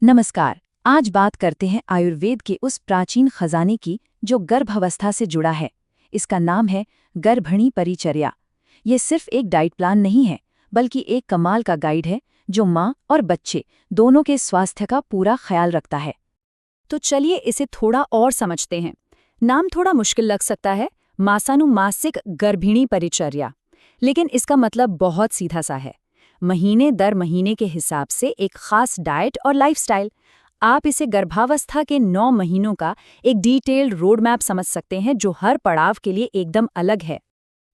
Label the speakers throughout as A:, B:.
A: नमस्कार। आज बात करते हैं आयुर्वेद के उस प्राचीन खजाने की जो गर्भावस्था से जुड़ा है। इसका नाम है गर्भिणी परिचर्या। ये सिर्फ एक डाइट प्लान नहीं है, बल्कि एक कमाल का गाइड है जो माँ और बच्चे दोनों के स्वास्थ्य का पूरा ख्याल रखता है।
B: तो चलिए इसे थोड़ा और समझते हैं। नाम थोड़ा मुश्किल लग सकता है, मासानुमासिक गर्भिणी परिचर्या, लेकिन इसका मतलब बहुत सीधा सा है। महीने दर महीने के हिसाब से एक खास डाइट और लाइफस्टाइल। आप इसे गर्भावस्था के 9 महीनों का एक डिटेल्ड रोड मैप समझ सकते हैं जो हर पड़ाव के लिए एकदम अलग है।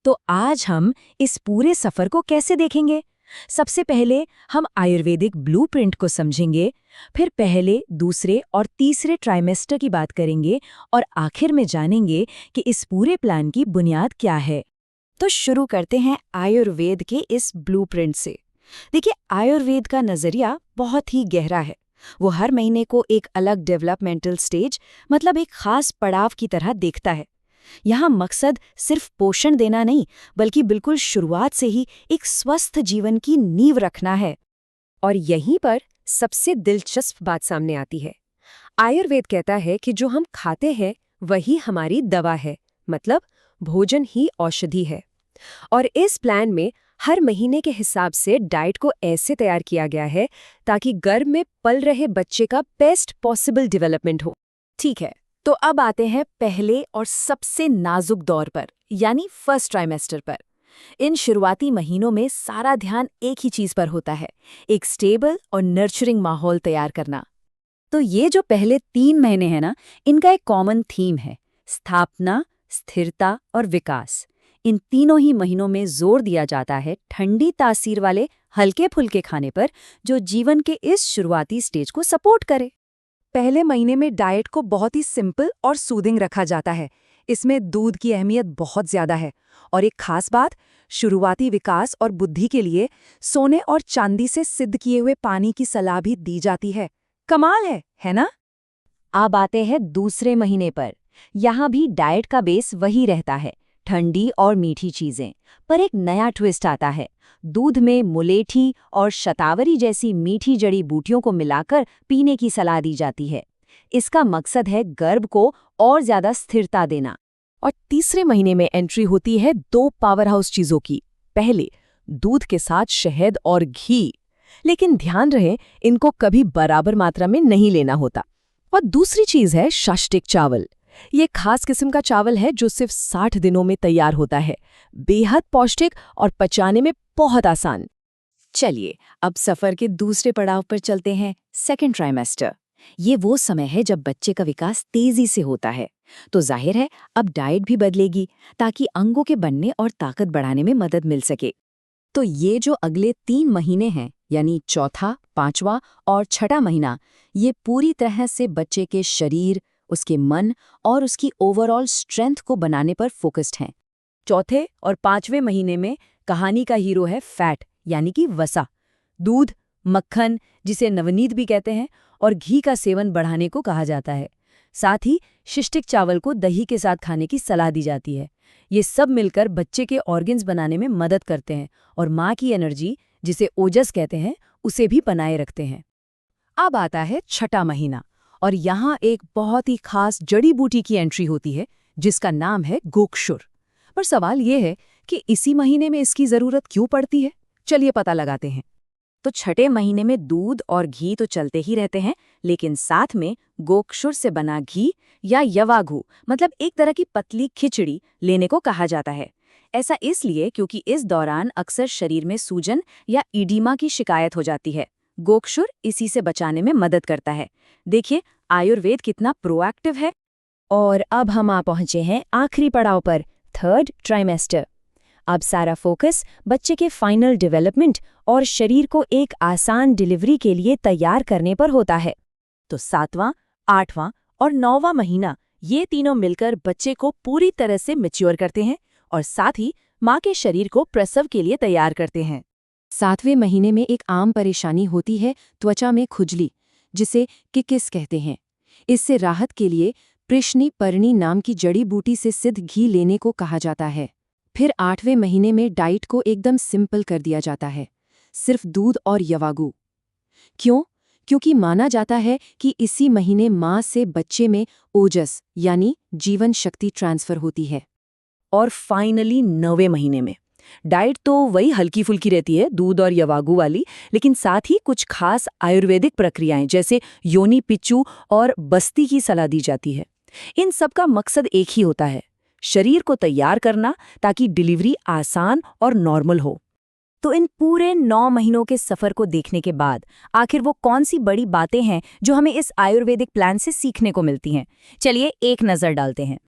A: तो आज हम इस पूरे सफर को कैसे देखेंगे? सबसे पहले हम आयुर्वेदिक ब्लूप्रिंट को समझेंगे, फिर पहले, दूसरे और तीसरे ट्राइमेस्टर की बात करेंगे और आखिर में जानेंगे कि इस पूरे प्लान की बुनियाद क्या है।
B: तो शुरू करते हैं आयुर्वेद के इस ब्लूप्रिंट से। देखिए, आयुर्वेद का नजरिया बहुत ही गहरा है। वो हर महीने को एक अलग डेवलपमेंटल स्टेज, मतलब एक खास पड़ाव की तरह देखता है। यहाँ मकसद सिर्फ पोषण देना नहीं, बल्कि बिल्कुल शुरुआत से ही एक स्वस्थ जीवन की नींव रखना है।
C: और यहीं पर सबसे दिलचस्प बात सामने आती है। आयुर्वेद कहता है कि जो हम खाते हैं वही हमारी दवा है, मतलब भोजन ही औषधि है। और इस प्लान में हर महीने के हिसाब से डाइट को ऐसे तैयार किया गया है ताकि गर्भ में पल रहे बच्चे का बेस्ट पॉसिबल डेवलपमेंट हो।
B: ठीक है, तो अब आते हैं पहले और सबसे नाजुक दौर पर, यानी फर्स्ट ट्राइमेस्टर पर। इन शुरुआती महीनों में सारा ध्यान एक ही चीज पर होता है, एक स्टेबल और नर्चरिंग माहौल तैयार करना। तो ये जो पहले 3 महीने हैं ना, इनका एक कॉमन थीम है: स्थापना, स्थिरता और विकास। इन तीनों ही महीनों में जोर दिया जाता है ठंडी तासीर वाले हल्के फुल्के खाने पर, जो जीवन के इस शुरुआती स्टेज को सपोर्ट करे।
A: पहले महीने में डाइट को बहुत ही सिंपल और सूदिंग रखा जाता है। इसमें दूध की अहमियत बहुत ज्यादा है। और एक खास बात, शुरुआती विकास और बुद्धि के लिए सोने और चांदी से सिद्ध किए हुए पानी की सलाह भी दी जाती है। कमाल है ना? अब आते हैं दूसरे महीने पर। यहाँ भी डाइट का बेस वही रहता है, ठंडी और मीठी चीजें, पर एक नया ट्विस्ट आता है। दूध में मुलेठी और शतावरी जैसी मीठी जड़ी बूटियों को मिलाकर पीने की सलाह दी जाती है। इसका मकसद है गर्भ को और ज्यादा स्थिरता देना।
C: और तीसरे महीने में एंट्री होती है 2 पावर हाउस चीजों की। पहले, दूध के साथ शहद और घी, लेकिन ध्यान रहे इनको कभी बराबर मात्रा में नहीं लेना होता। और दूसरी चीज है षष्टिक चावल। ये खास किस्म का चावल है जो सिर्फ 60 दिनों में तैयार होता है, बेहद पौष्टिक और पचाने में बहुत आसान।
B: चलिए अब सफर के दूसरे पड़ाव पर चलते हैं, सेकेंड ट्राइमेस्टर। ये वो समय है जब बच्चे का विकास तेजी से होता है। तो जाहिर है अब डाइट भी बदलेगी ताकि अंगों के बनने और ताकत बढ़ाने में मदद मिल सके।
A: तो ये जो अगले 3 महीने हैं, यानी चौथा, 5वां और 6ठा महीना, ये पूरी तरह से बच्चे के शरीर, उसके मन और उसकी ओवरऑल स्ट्रेंथ को बनाने पर फोकस्ड हैं।
B: चौथे और 5वें महीने में कहानी का हीरो है फैट, यानी कि वसा। दूध, मक्खन, जिसे नवनीत भी कहते हैं, और घी का सेवन बढ़ाने को कहा जाता है। साथ ही शिष्टिक चावल को दही के साथ खाने की सलाह दी जाती है। ये सब मिलकर बच्चे के ऑर्गन्स बनाने में मदद करते हैं और माँ की एनर्जी, जिसे ओजस कहते हैं, उसे भी बनाए रखते हैं।
A: अब आता है 6ठा महीना और यहाँ एक बहुत ही खास जड़ी बूटी की एंट्री होती है जिसका नाम है गोक्षुर। पर सवाल ये है कि इसी महीने में इसकी जरूरत क्यों पड़ती है? चलिए पता लगाते हैं। तो 6ठे महीने में दूध और घी तो चलते ही रहते हैं, लेकिन साथ में गोक्षुर से बना घी या यवाघू, मतलब एक तरह की पतली खिचड़ी, लेने को कहा जाता है। ऐसा इसलिए क्योंकि इस दौरान अक्सर शरीर में सूजन या इडीमा की शिकायत हो जाती है। गोक्षुर इसी से बचाने में मदद करता है। देखिए आयुर्वेद कितना प्रोएक्टिव है।
C: और अब हम आ पहुंचे हैं आखिरी पड़ाव पर, थर्ड ट्राइमेस्टर। अब सारा फोकस बच्चे के फाइनल डेवलपमेंट और शरीर को एक आसान डिलीवरी के लिए तैयार करने पर होता है।
A: तो 7वां, 8वां और 9वां महीना, ये तीनों मिलकर बच्चे को पूरी तरह से मैच्योर करते हैं और साथ ही माँ के शरीर को प्रसव के लिए तैयार करते हैं। 7वें महीने में एक आम परेशानी होती है त्वचा में खुजली, जिसे किकिस कहते हैं। इससे राहत के लिए कृष्णी पर्णी नाम की जड़ी बूटी से सिद्ध घी लेने को कहा जाता है। फिर 8वें महीने में डाइट को एकदम सिंपल कर दिया जाता है, सिर्फ दूध और यवागू। क्यों?
C: क्योंकि माना जाता है कि इसी महीने माँ से बच्चे में ओजस यानी जीवन शक्ति ट्रांसफर होती है। और फाइनली 9वें महीने में डाइट तो वही हल्की फुल्की रहती है, दूध और यवागु वाली, लेकिन साथ ही कुछ खास आयुर्वेदिक प्रक्रियाएं जैसे योनि पिच्चू और बस्ती की सलाह दी जाती है। इन सब का मकसद एक ही होता है, शरीर को तैयार करना ताकि डिलीवरी आसान और नॉर्मल हो।
B: तो इन पूरे 9 महीनों के सफर को देखने के बाद आखिर वो कौन सी बड़ी बातें हैं जो हमें इस आयुर्वेदिक प्लान से सीखने को मिलती हैं? चलिए एक नज़र डालते हैं।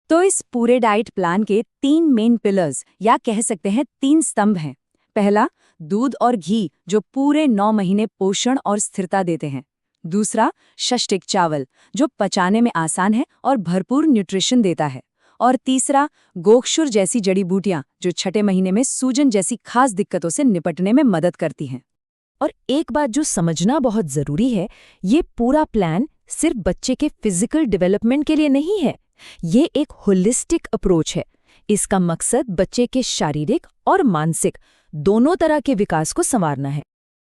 A: तो इस पूरे डाइट प्लान के 3 मेन पिलर्स या कह सकते हैं 3 स्तंभ हैं। पहला, दूध और घी जो पूरे 9 महीने पोषण और स्थिरता देते हैं। दूसरा, षष्टिक चावल जो पचाने में आसान है और भरपूर न्यूट्रिशन देता है। और तीसरा, गोक्षुर जैसी जड़ी बूटियां जो छठे महीने में सूजन जैसी खास दिक्कतों से निपटने में मदद करती हैं।
B: और एक बात जो समझना बहुत ज़रूरी है, ये पूरा प्लान सिर्फ बच्चे के फिजिकल डेवलपमेंट के लिए नहीं है, ये एक होलिस्टिक अप्रोच है। इसका मकसद बच्चे के शारीरिक और मानसिक दोनों तरह के विकास को संवारना है।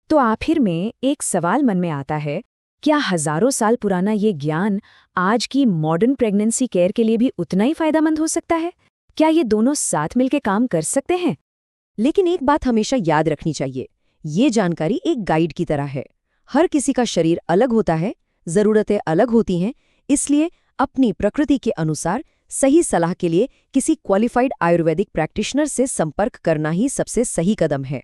B: तो आखिर में एक सवाल मन में आता है, क्या हजारों साल पुराना ये ज्ञान आज की मॉडर्न प्रेगनेंसी केयर के लिए भी उतना ही फायदेमंद हो सकता है? क्या ये दोनों साथ मिलकर काम कर सकते हैं?
C: लेकिन एक बात हमेशा याद रखनी चाहिए, ये जानकारी एक गाइड की तरह है। हर किसी का शरीर अलग होता है, ज़रूरतें अलग होती हैं, इसलिए अपनी प्रकृति के अनुसार सही सलाह के लिए किसी क्वालिफाइड आयुर्वेदिक प्रैक्टिशनर से संपर्क करना ही सबसे सही कदम है।